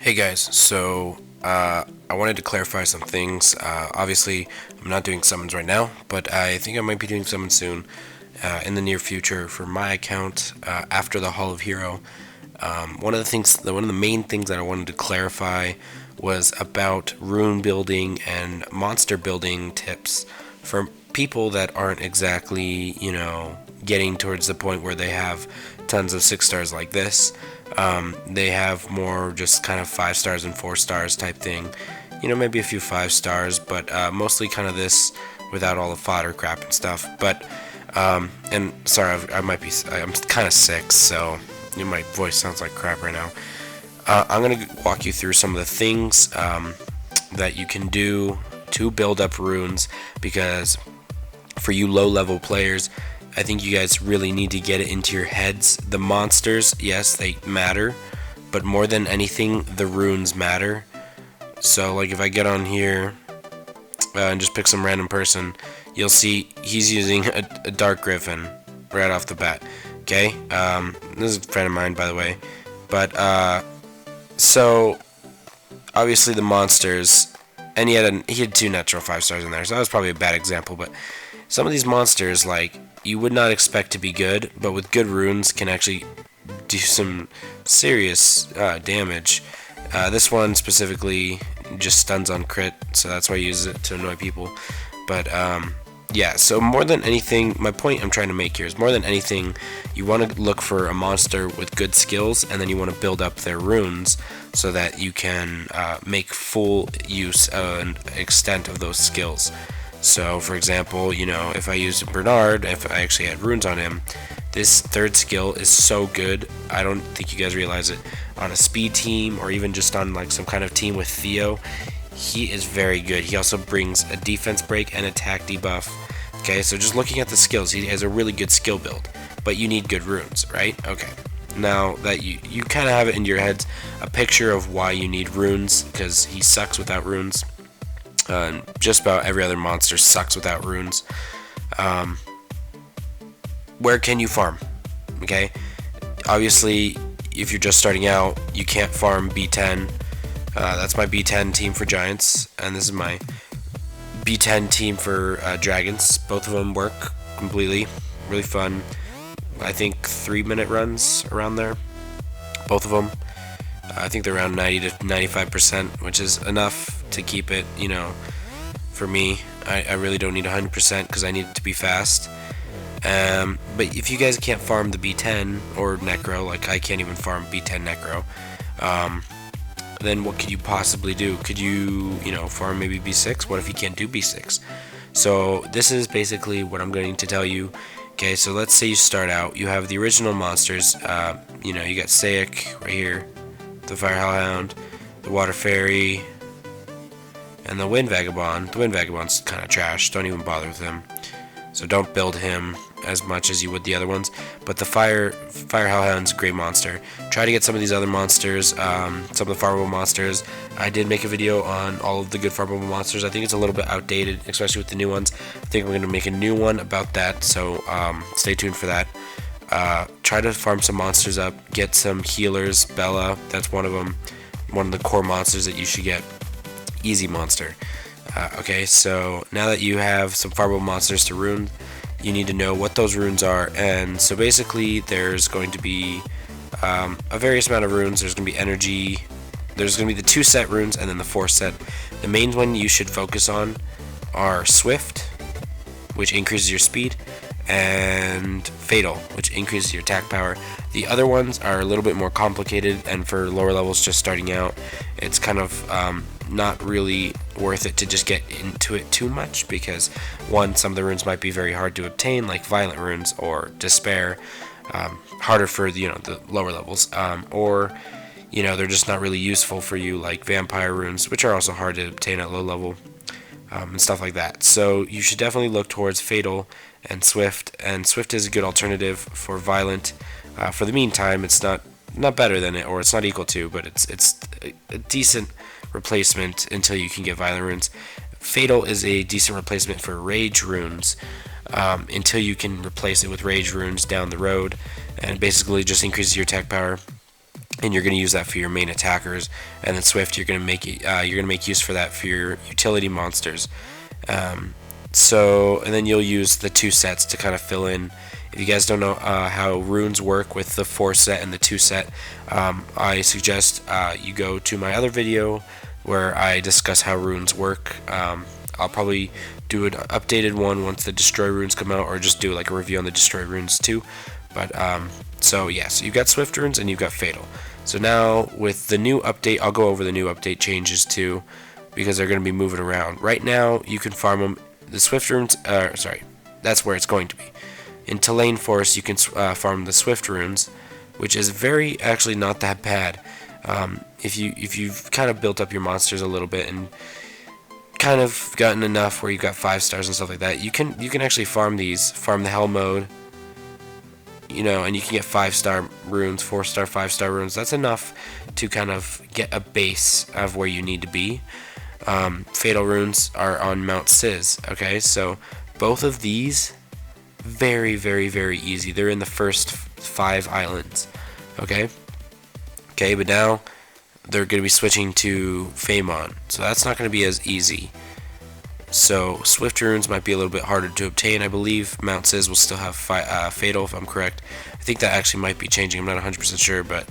Hey guys, so I wanted to clarify some things. Obviously, I'm not doing summons right now, but I think I might be doing summons soon in the near future for my account after the Hall of Hero. One of the main things that I wanted to clarify was about rune building and monster building tips for people that aren't exactly, getting towards the point where they have tons of 6 stars like this. They have more just kind of 5 stars and 4 stars type thing. Maybe a few 5 stars, but mostly kind of this without all the fodder crap and stuff. But and sorry, I'm kind of sick, so my voice sounds like crap right now. I'm gonna walk you through some of the things that you can do to build up runes, because for you low level players, I think you guys really need to get it into your heads. The monsters, yes, they matter, but more than anything, the runes matter. So, like, if I get on here and just pick some random person, you'll see he's using a Dark Griffin right off the bat. Okay, this is a friend of mine, by the way. But so obviously the monsters, and he had 2 natural 5 stars in there, so that was probably a bad example. But some of these monsters, like, you would not expect to be good, but with good runes can actually do some serious damage. This one specifically just stuns on crit, so that's why I use it to annoy people. But yeah, so more than anything, my point I'm trying to make here is, more than anything, you want to look for a monster with good skills, and then you want to build up their runes so that you can make full use and extent of those skills. So, for example, if I used Bernard, if I actually had runes on him, this third skill is so good. I don't think you guys realize it. On a speed team, or even just on like some kind of team with Theo, he is very good. He also brings a defense break and attack debuff. Okay, so just looking at the skills, he has a really good skill build, but you need good runes, right? Okay. Now that you kind of have it in your heads, a picture of why you need runes, because he sucks without runes. Just about every other monster sucks without runes. Where can you farm? Okay, obviously, if you're just starting out, you can't farm B10. That's my B10 team for Giants, and this is my B10 team for Dragons. Both of them work completely, really fun. I think 3-minute runs around there, both of them. I think they're around 90 to 95%, which is enough to keep it, for me. I really don't need 100% because I need it to be fast. But if you guys can't farm the B10 or Necro, like I can't even farm B10 Necro, then what could you possibly do? Could you, farm maybe B6? What if you can't do B6? So this is basically what I'm going to tell you. Okay, so let's say you start out, you have the original monsters, you got Saik right here, the Fire Hellhound, the Water Fairy, and the Wind Vagabond. The Wind Vagabond's kind of trash, don't even bother with him. So don't build him as much as you would the other ones. But the Fire Hellhound's a great monster. Try to get some of these other monsters, some of the farmable monsters. I did make a video on all of the good farmable monsters. I think it's a little bit outdated, especially with the new ones. I think we're going to make a new one about that, so stay tuned for that. Try to farm some monsters up, get some healers. Bella, that's one of them, one of the core monsters that you should get. Easy monster. Okay, so now that you have some farmable monsters to rune, you need to know what those runes are. And so basically there's going to be a various amount of runes. There's going to be energy, there's going to be the 2-set runes, and then the 4-set. The main one you should focus on are Swift, which increases your speed, and Fatal, which increases your attack power. The other ones are a little bit more complicated, and for lower levels just starting out, it's kind of not really worth it to just get into it too much, because one, some of the runes might be very hard to obtain, like Violent runes or Despair, harder for the lower levels, or they're just not really useful for you, like Vampire runes, which are also hard to obtain at low level, and stuff like that. So you should definitely look towards Fatal and Swift is a good alternative for Violent. For the meantime, it's not better than it, or it's not equal to, but it's a decent replacement until you can get Violent runes. Fatal is a decent replacement for Rage runes until you can replace it with Rage runes down the road, and basically just increases your attack power. and you're going to use that for your main attackers, and then Swift you're going to make use for that for your utility monsters. And then you'll use the 2 sets to kind of fill in. If you guys don't know how runes work with the 4 set and the 2 set, I suggest you go to my other video where I discuss how runes work. I'll probably do an updated one once the destroy runes come out, or just do like a review on the destroy runes too. But so you've got Swift runes and you've got Fatal. So now with the new update, I'll go over the new update changes too, because they're going to be moving around. Right now you can farm them. The Swift runes, that's where it's going to be. In Tulane Forest, you can farm the Swift runes, which is actually not that bad. If you've kind of built up your monsters a little bit and kind of gotten enough where you've got 5 stars and stuff like that, you can actually farm the Hell mode, and you can get 5-star runes, 4-star, 5-star runes. That's enough to kind of get a base of where you need to be. Fatal runes are on Mount Sis. Okay, so both of these very, very, very easy. They're in the first 5 islands. Okay, but now they're going to be switching to Famon, so that's not going to be as easy. So Swift runes might be a little bit harder to obtain. I believe Mount Sis will still have Fatal, if I'm correct. I think that actually might be changing. I'm not 100% sure, but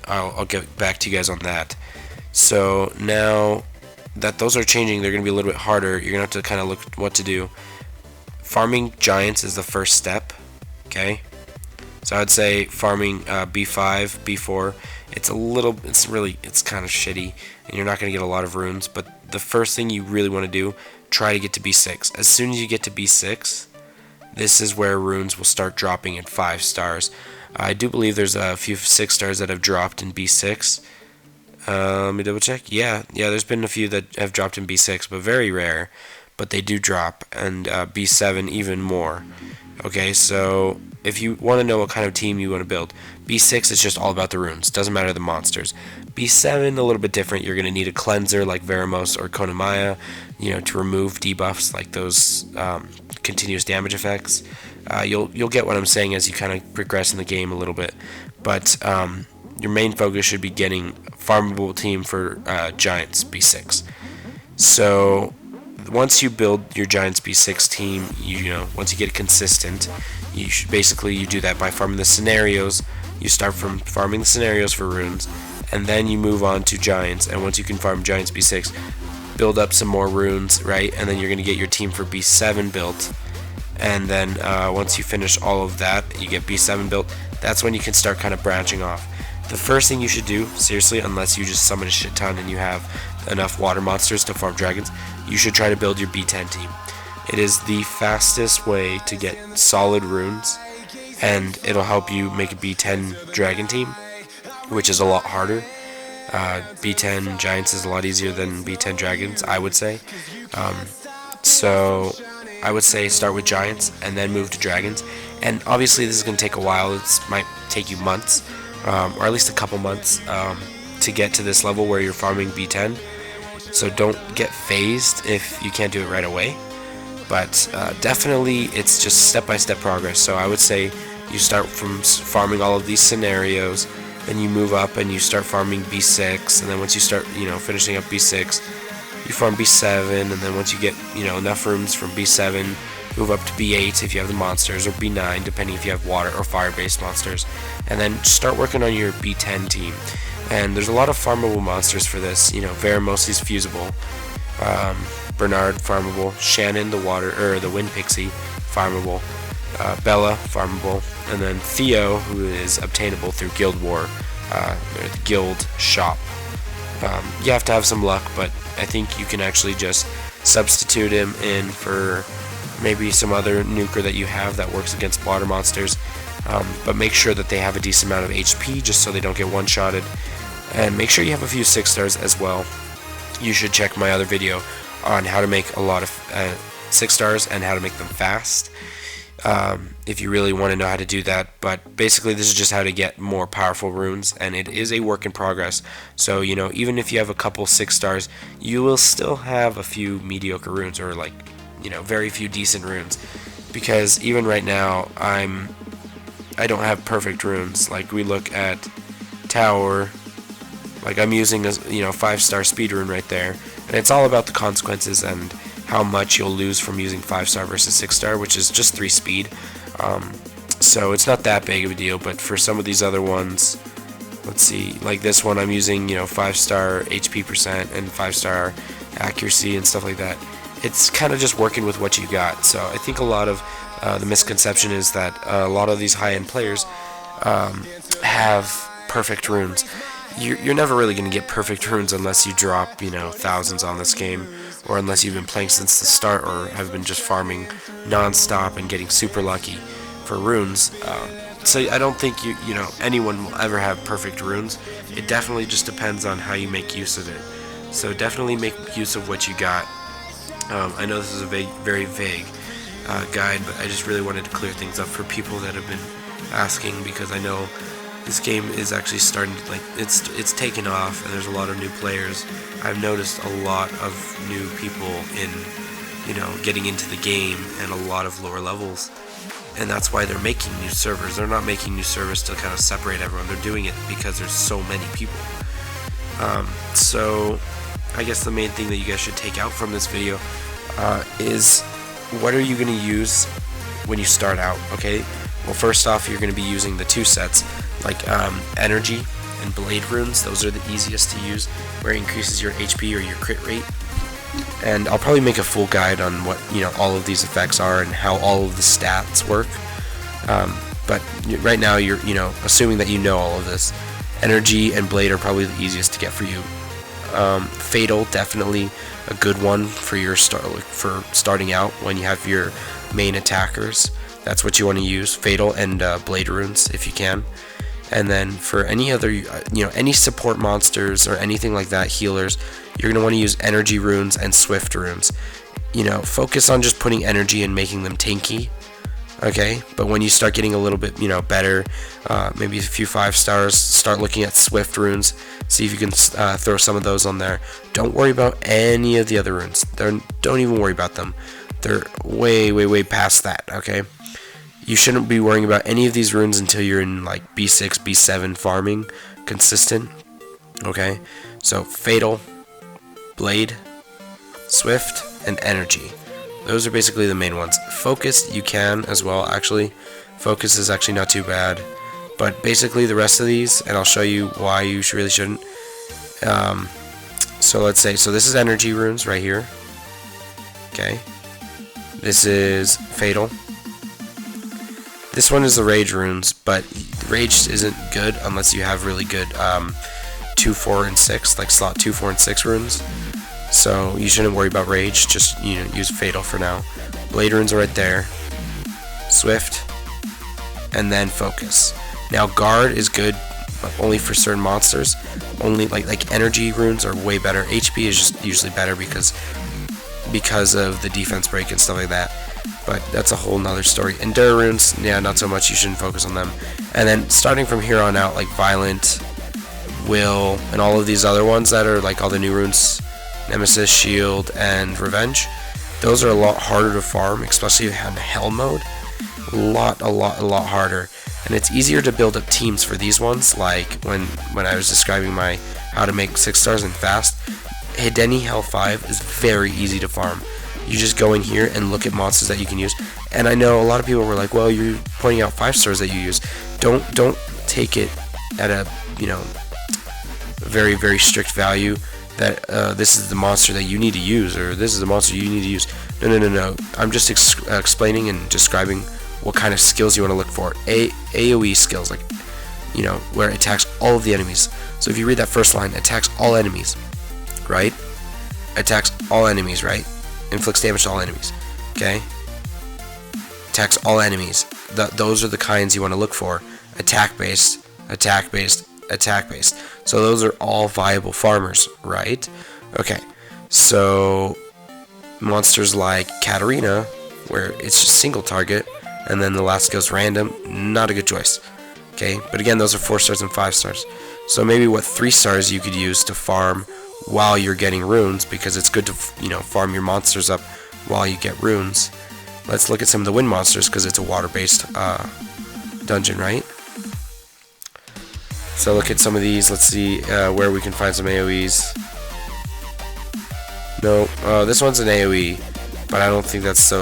I'll get back to you guys on that. So now that those are changing, they're going to be a little bit harder. You're going to have to kind of look at what to do. Farming giants is the first step. Okay, so I'd say farming B5, B4. It's kind of shitty, and you're not going to get a lot of runes. But the first thing you really want to do, try to get to B6. As soon as you get to B6, this is where runes will start dropping at 5 stars. I do believe there's a few 6 stars that have dropped in B6. Let me double check. Yeah, there's been a few that have dropped in B6, but very rare. But they do drop, and B7 even more. Okay, so if you want to know what kind of team you want to build, B6 is just all about the runes. Doesn't matter the monsters. B7 a little bit different. You're going to need a cleanser like Veramos or Konamaya, to remove debuffs like those continuous damage effects. You'll get what I'm saying as you kind of progress in the game a little bit. But your main focus should be getting farmable team for Giants B6. So once you build your Giants B6 team, once you get consistent, you should you do that by farming the scenarios. You start from farming the scenarios for runes, and then you move on to Giants. And once you can farm Giants B6, build up some more runes, right? And then you're going to get your team for B7 built. And then once you finish all of that, you get B7 built. That's when you can start kind of branching off. The first thing you should do, seriously, unless you just summon a shit ton and you have enough water monsters to farm dragons, you should try to build your B10 team. It is the fastest way to get solid runes, and it'll help you make a B10 dragon team, which is a lot harder. B10 giants is a lot easier than B10 dragons, I would say. So I would say start with giants and then move to dragons. And obviously this is going to take a while. It might take you months, or at least a couple months, to get to this level where you're farming B10. So don't get phased if you can't do it right away. But definitely it's just step-by-step progress. So I would say you start from farming all of these scenarios, then you move up and you start farming B6, and then once you start finishing up B6, you farm B7, and then once you get enough rooms from B7, move up to B8 if you have the monsters, or B9 depending if you have water or fire-based monsters, and then start working on your B10 team. And there's a lot of farmable monsters for this. Veramos is fusible, Bernard farmable, Shannon the wind pixie farmable, Bella farmable, and then Theo, who is obtainable through Guild War, or the Guild Shop. You have to have some luck, but I think you can actually just substitute him in for maybe some other nuker that you have that works against water monsters. But make sure that they have a decent amount of HP just so they don't get one-shotted. And make sure you have a few 6 stars as well. You should check my other video on how to make a lot of 6 stars and how to make them fast, if you really want to know how to do that. But basically this is just how to get more powerful runes, and it is a work in progress. So even if you have a couple 6 stars, you will still have a few mediocre runes, or very few decent runes, because even right now I don't have perfect runes. Like we look at tower, like I'm using a 5-star speed rune right there, and it's all about the consequences and how much you'll lose from using 5-star versus 6-star, which is just 3 speed. So it's not that big of a deal, but for some of these other ones, let's see, like this one I'm using 5-star HP percent and 5-star accuracy and stuff like that. It's kind of just working with what you got. So I think a lot of the misconception is that a lot of these high-end players have perfect runes. You're never really going to get perfect runes unless you drop thousands on this game, or unless you've been playing since the start or have been just farming non-stop and getting super lucky for runes. So I don't think anyone will ever have perfect runes. It definitely just depends on how you make use of it. So definitely make use of what you got. I know this is a very vague guide, but I just really wanted to clear things up for people that have been asking, because I know this game is actually starting to, it's taken off, and there's a lot of new players. I've noticed a lot of new people in getting into the game, and a lot of lower levels, and that's why they're making new servers. They're not making new servers to kind of separate everyone. They're doing it because there's so many people. So I guess the main thing that you guys should take out from this video is, what are you going to use when you start out? Okay, well, first off, you're going to be using the 2 sets, like energy and blade runes. Those are the easiest to use, where it increases your HP or your crit rate. And I'll probably make a full guide on what all of these effects are and how all of the stats work. But right now, you're assuming that you know all of this. Energy and blade are probably the easiest to get for you. Fatal, definitely a good one for your starting out when you have your main attackers. That's what you want to use, fatal and blade runes if you can. And then for any other any support monsters or anything like that, healers, you're going to want to use energy runes and swift runes. Focus on just putting energy and making them tanky. Okay, but when you start getting a little bit better, maybe a few 5 stars, start looking at swift runes, see if you can throw some of those on there. Don't worry about any of the other runes. Don't even worry about them. They're way past that. Okay, you shouldn't be worrying about any of these runes until you're in like B6, B7 farming consistent. Okay, so fatal, blade, swift, and energy. Those are basically the main ones. Focus, you can as well, actually. Focus is actually not too bad. But basically the rest of these, and I'll show you why you really shouldn't. So let's say, this is energy runes right here. Okay. This is fatal. This one is the rage runes, but rage isn't good unless you have really good 2, 4, and 6, like slot 2, 4, and 6 runes. So you shouldn't worry about rage, just use fatal for now. Blade runes are right there. Swift, and then focus. Now guard is good, but only for certain monsters. Only like energy runes are way better. HP is just usually better because of the defense break and stuff like that. But that's a whole nother story. Endure runes, yeah, not so much. You shouldn't focus on them. And then starting from here on out, like violent, will, and all of these other ones that are like all the new runes. Nemesis, Shield, and Revenge. Those are a lot harder to farm, especially in Hell mode. A lot harder. And it's easier to build up teams for these ones, like when I was describing my how to make 6 stars and fast. Hideni Hell 5 is very easy to farm. You just go in here and look at monsters that you can use. And I know a lot of people were like, well, you're pointing out 5 stars that you use. Don't take it at a very strict value that this is the monster that you need to use, or this is the monster you need to use. No. I'm just explaining and describing what kind of skills you want to look for. AoE skills, like where it attacks all of the enemies. So if you read that first line, attacks all enemies, right? Attacks all enemies, right? Inflicts damage to all enemies. Okay. Attacks all enemies. Those are the kinds you want to look for. Attack based. So those are all viable farmers, right? Okay, so monsters like Katarina, where it's just single target, and then the last goes random, not a good choice. Okay, but again, those are 4 stars and 5 stars. So maybe 3 stars you could use to farm while you're getting runes, because it's good to farm your monsters up while you get runes. Let's look at some of the wind monsters, because it's a water-based dungeon, right? So look at some of these. Let's see where we can find some AoEs. No, this one's an AoE, but I don't think that's so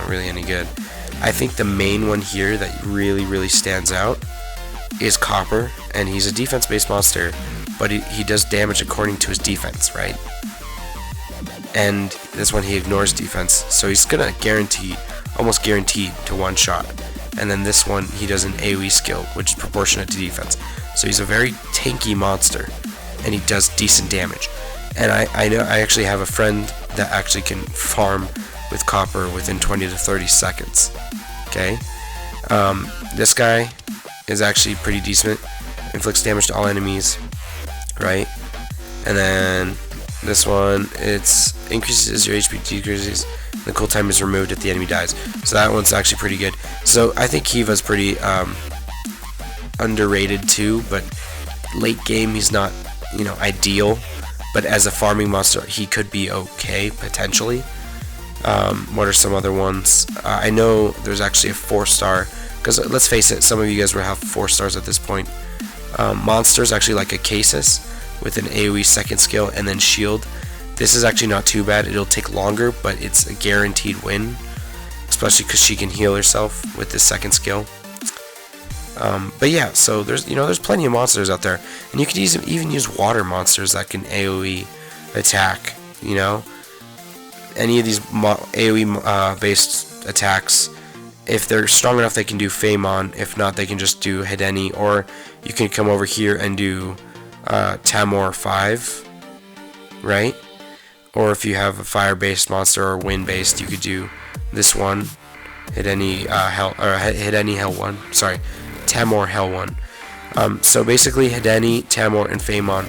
really any good. I think the main one here that really stands out is Copper, and he's a defense-based monster, but he does damage according to his defense, right? And this one he ignores defense, so he's gonna almost guaranteed to one-shot. And then this one he does an AoE skill, which is proportionate to defense. So he's a very tanky monster, and he does decent damage. And I know I actually have a friend that actually can farm with Copper within 20 to 30 seconds. Okay, this guy is actually pretty decent. Inflicts damage to all enemies, right? And then this one, it's increases your HP, decreases the cooltime is removed if the enemy dies. So that one's actually pretty good. So I think Kiva's pretty underrated too, but late game he's not, ideal. But as a farming monster, he could be okay potentially. What are some other ones? I know there's actually a 4-star. Because let's face it, some of you guys will have 4 stars at this point. Monsters actually like a Casus with an AoE second skill and then shield. This is actually not too bad. It'll take longer, but it's a guaranteed win, especially because she can heal herself with this second skill. But yeah, so there's plenty of monsters out there, and you could even use water monsters that can AoE attack. Any of these AoE based attacks. If they're strong enough, they can do Phaemon. If not, they can just do Hedeni, or you can come over here and do Tamor 5, right? Or if you have a fire-based monster or wind-based, you could do this one, Hedeni Hell 1. Sorry, Tamor Hell 1. So basically, Hedeni, Tamor, and Phaemon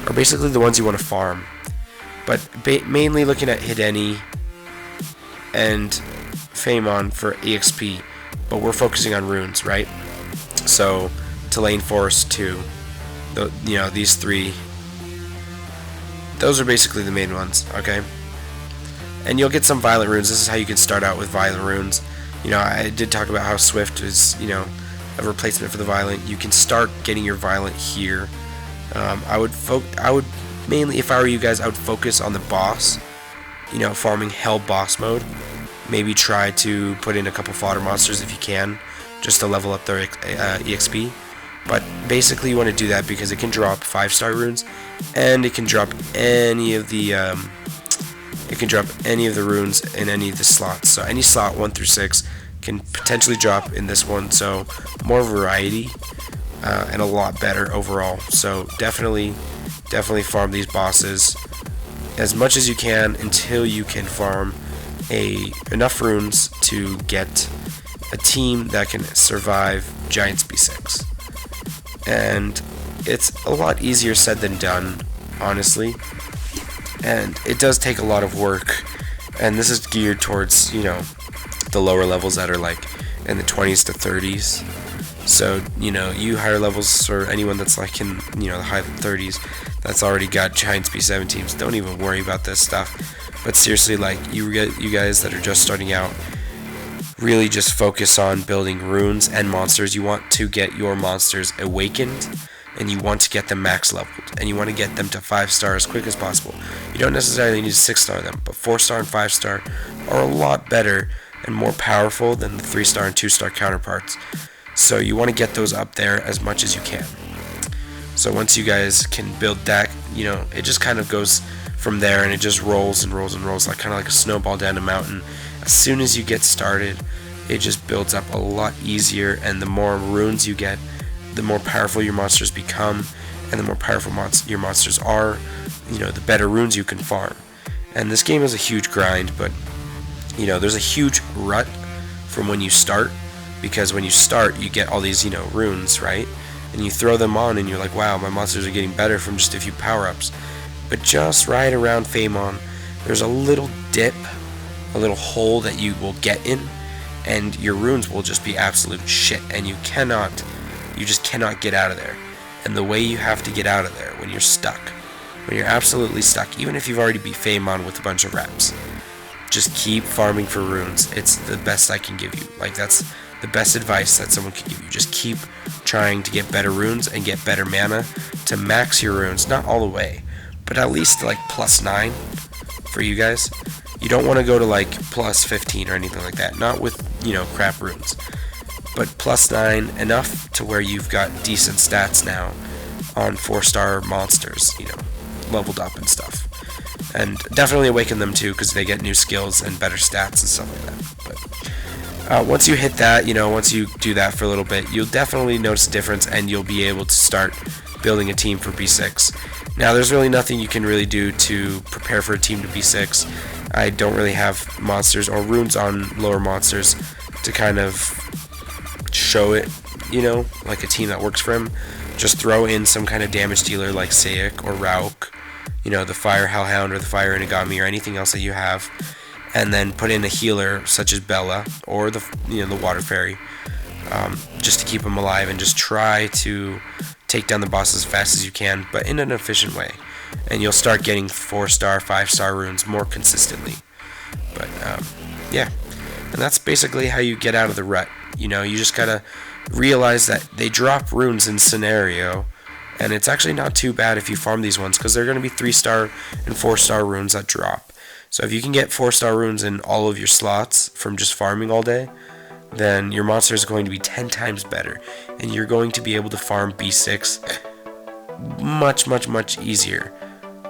are basically the ones you want to farm. But mainly looking at Hedeni and Phaemon for EXP, but we're focusing on runes, right? So Tulane Forest 2, these 3, those are basically the main ones, okay? And you'll get some violent runes. This is how you can start out with violent runes. I did talk about how Swift is, a replacement for the violent. You can start getting your violent here. I would mainly, if I were you guys, I would focus on the boss, farming Hell boss mode. Maybe try to put in a couple fodder monsters if you can, just to level up their EXP. But basically you want to do that because it can drop 5-star runes, and it can drop any of the runes in any of the slots. So any slot 1 through 6 can potentially drop in this one. So more variety and a lot better overall. So definitely farm these bosses as much as you can until you can farm enough runes to get a team that can survive Giants B6. And it's a lot easier said than done, honestly. And it does take a lot of work. And this is geared towards, the lower levels that are like in the 20s to 30s. So, you higher levels, or anyone that's like in, the high 30s that's already got Giants B7 teams, don't even worry about this stuff. But seriously, like, you guys that are just starting out, really just focus on building runes and monsters. You want to get your monsters awakened, and you want to get them max leveled, and you want to get them to 5-star as quick as possible. You don't necessarily need to 6-star them, but 4-star and 5-star are a lot better and more powerful than the 3-star and 2-star counterparts. So you want to get those up there as much as you can. So once you guys can build that, it just kind of goes from there, and it just rolls and rolls and rolls, like kind of like a snowball down a mountain. As soon as you get started, it just builds up a lot easier, and the more runes you get, the more powerful your monsters become, and the more powerful your monsters are, the better runes you can farm. And this game is a huge grind, but there's a huge rut from when you start, because when you start, you get all these runes, right? And you throw them on, and you're like, wow, my monsters are getting better from just a few power-ups. But just right around Phaemon, there's a little dip, a little hole that you will get in, and your runes will just be absolute shit, and you just cannot get out of there. And the way you have to get out of there, when you're stuck, when you're absolutely stuck, even if you've already beat Phaemon with a bunch of reps, just keep farming for runes. It's the best I can give you. Like, that's the best advice that someone could give you. Just keep trying to get better runes and get better mana to max your runes, not all the way, but at least like +9 for you guys. You don't want to go to like +15 or anything like that, not with, you know, crap runes, but +9, enough to where you've got decent stats now on 4-star monsters, you know, leveled up and stuff. And definitely awaken them too, because they get new skills and better stats and stuff like that. But once you hit that, you know, once you do that for a little bit, you'll definitely notice a difference, and you'll be able to start building a team for B6. Now, there's really nothing you can really do to prepare for a team to B6. I don't really have monsters or runes on lower monsters to kind of show it, you know, like a team that works for him. Just throw in some kind of damage dealer like Saik or Rauk, you know, the Fire Hellhound or the Fire Inagami or anything else that you have, and then put in a healer such as Bella or the, you know, the Water Fairy, just to keep them alive, and just try to take down the boss as fast as you can, but in an efficient way, and you'll start getting 4-star, 5-star runes more consistently. But yeah, and that's basically how you get out of the rut. You know, you just gotta realize that they drop runes in scenario, and it's actually not too bad if you farm these ones, because they're going to be 3-star and 4-star runes that drop. So if you can get 4-star runes in all of your slots from just farming all day, then your monster is going to be 10 times better, and you're going to be able to farm B6 much easier.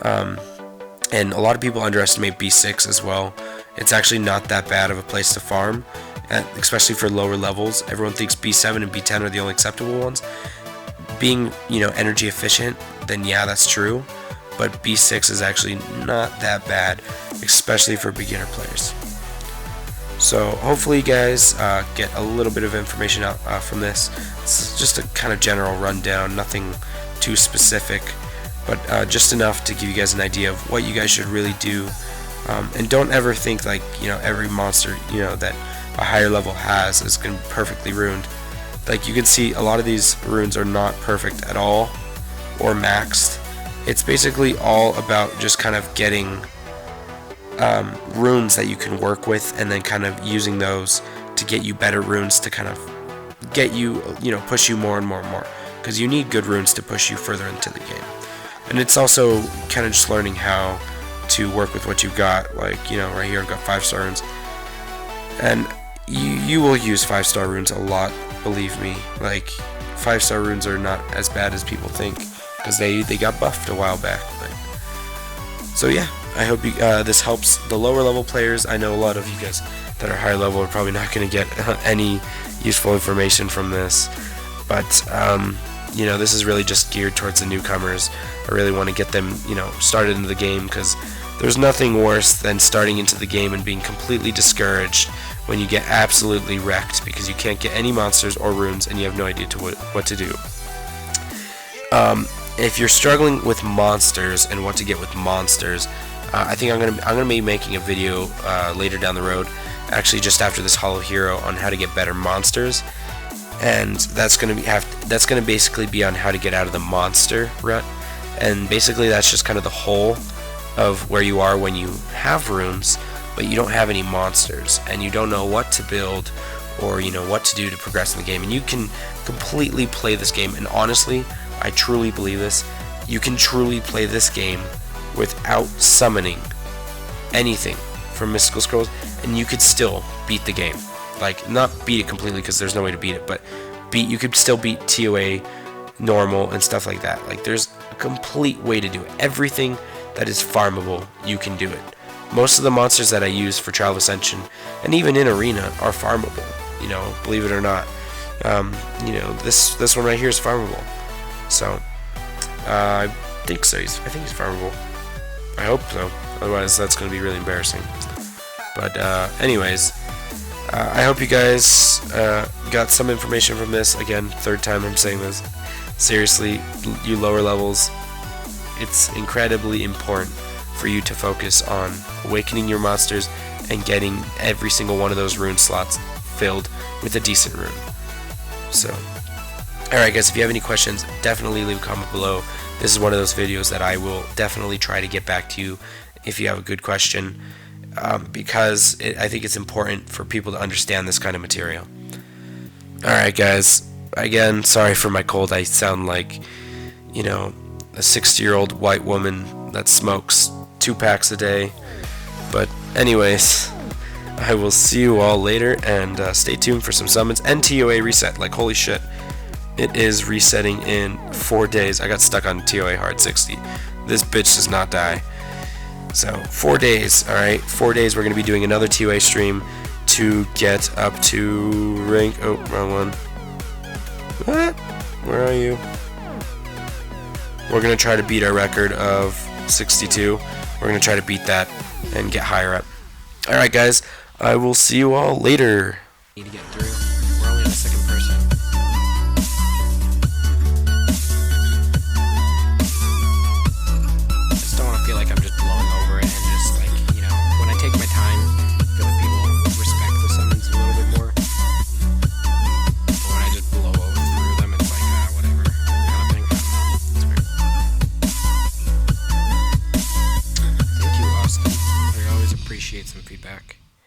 And a lot of people underestimate B6 as well. It's actually not that bad of a place to farm, especially for lower levels. Everyone thinks B7 and B10 are the only acceptable ones. Being, you know, energy efficient, then yeah, that's true, but B6 is actually not that bad, especially for beginner players. So hopefully you guys get a little bit of information out from this. It's just a kind of general rundown, nothing too specific, but just enough to give you guys an idea of what you guys should really do. And don't ever think like, you know, every monster, you know, that a higher level has is going to be perfectly ruined. Like, you can see a lot of these runes are not perfect at all or maxed. It's basically all about just kind of getting runes that you can work with, and then kind of using those to get you better runes to kind of get you, you know, push you more and more and more, because you need good runes to push you further into the game. And it's also kind of just learning how to work with what you've got. Like, you know, right here I've got 5-star runes, and you will use 5-star runes a lot, believe me. Like, 5-star runes are not as bad as people think, because they got buffed a while back. So yeah, I hope you, this helps the lower level players. I know a lot of you guys that are higher level are probably not going to get any useful information from this, but you know, this is really just geared towards the newcomers. I really want to get them, you know, started into the game, because there's nothing worse than starting into the game and being completely discouraged when you get absolutely wrecked because you can't get any monsters or runes and you have no idea what to do. If you're struggling with monsters and what to get with monsters, I think I'm gonna be making a video later down the road, actually just after this Hollow Hero, on how to get better monsters, and that's gonna basically be on how to get out of the monster rut. And basically that's just kind of the whole of where you are when you have runes but you don't have any monsters and you don't know what to build or, you know, what to do to progress in the game. And you can completely play this game, and honestly, I truly believe this, you can truly play this game without summoning anything from Mystical Scrolls, and you could still beat the game. Like, not beat it completely, because there's no way to beat it, but you could still beat TOA normal and stuff like that. Like, there's a complete way to do it. Everything that is farmable, you can do it. Most of the monsters that I use for Trial of Ascension, and even in Arena, are farmable, you know, believe it or not. You know, this one right here is farmable. So, I think so. I think he's farmable. I hope so. Otherwise, that's going to be really embarrassing. But, anyways, I hope you guys got some information from this. Again, third time I'm saying this. Seriously, you lower levels, it's incredibly important for you to focus on awakening your monsters and getting every single one of those rune slots filled with a decent rune. So, alright guys, if you have any questions, definitely leave a comment below. This is one of those videos that I will definitely try to get back to you if you have a good question, because I think it's important for people to understand this kind of material. Alright, guys. Again, sorry for my cold. I sound like, you know, a 60-year-old white woman that smokes 2 packs a day. But anyways, I will see you all later, and stay tuned for some summons and TOA reset. Like, holy shit. It is resetting in 4 days. I got stuck on TOA hard 60. This bitch does not die. So 4 days, alright? 4 days we're going to be doing another TOA stream to get up to rank... Oh, wrong one. What? Where are you? We're going to try to beat our record of 62. We're going to try to beat that and get higher up. Alright, guys. I will see you all later. Need to get through. We're only on the second person. I just don't want to feel like I'm just blowing over it, and just like, you know, when I take my time, I feel like people respect the summons a little bit more. But when I just blow over through them, it's like, whatever kind of thing. It's weird. Thank you, Austin. I always appreciate some feedback.